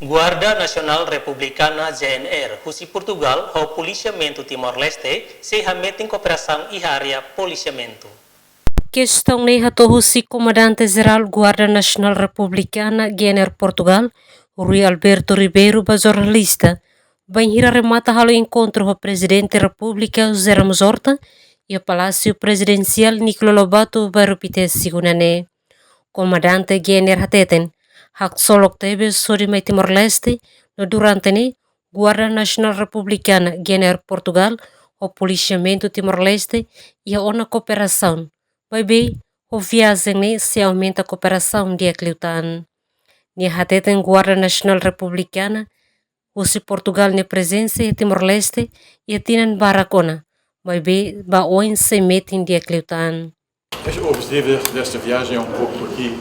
Guarda Nacional Republicana GNR, husi Portugal, ao policiamento Timor-Leste, se remetem cooperação e área policiamento. Questão nem husi Comandante-Geral Guarda Nacional Republicana GNR Portugal, Rui Alberto Ribeiro, jornalista, bem remata o encontro com o Presidente da República, José Ramos Horta, e o Palácio Presidencial Nicolau Lobato, Barupite Sigunane. Comandante GNR Hateten, hak solok tebe sobre mai Timor-Leste, no durante ne, Guarda Nacional Republicana GNR Portugal, o policiamento Timor-Leste e a ona cooperação. Bem, o viagem ne se aumenta a cooperação de Acliutan. Ne Hateten Guarda Nacional Republicana, o se Portugal ne presença em Timor-Leste e a tinan baracona, bem, ba oin se metem de Acliutan. O objetivo desta viagem é um pouco aqui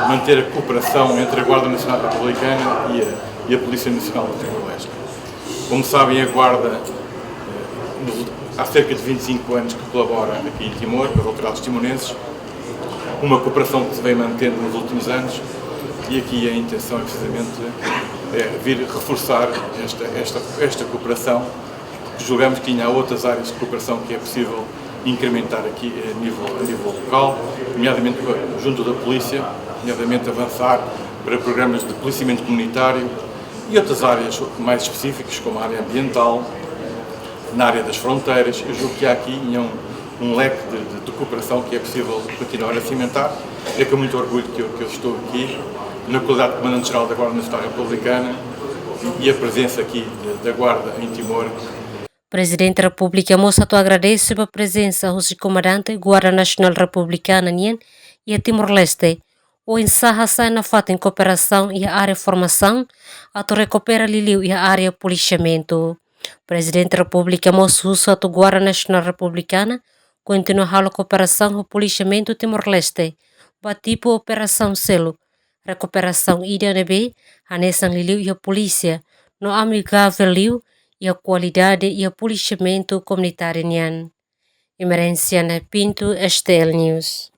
manter a cooperação entre a Guarda Nacional Republicana e a Polícia Nacional do Timor-Leste. Como sabem, a Guarda há cerca de 25 anos que colabora aqui em Timor, com os autoridades timorenses, uma cooperação que se vem mantendo nos últimos anos, e aqui a intenção é precisamente vir reforçar esta cooperação. Julgamos que ainda há outras áreas de cooperação que é possível incrementar aqui a nível local, nomeadamente junto da polícia, nomeadamente avançar para programas de policiamento comunitário e outras áreas mais específicas, como a área ambiental, na área das fronteiras. Eu julgo que há aqui um leque de cooperação que é possível continuar a cimentar. É com muito orgulho que eu estou aqui, na qualidade de Comandante-Geral da Guarda Nacional Republicana, e a presença aqui da Guarda em Timor. Presidente da República Moçato agradece a presença do Comandante Guarda Nacional Republicana Nien e a Timor-Leste. O ensaio sai na fata em cooperação e a área formação, a recupera Liliu e a área policiamento. Presidente da República Moçato Guarda Nacional Republicana continua a cooperação com o policiamento Timor-Leste, tipo Operação Selo, recuperação IDNB, a Nessan Liliu e a polícia, no amigável Liu, e a qualidade e o policiamento comunitário. Emerência Pinto, STL News.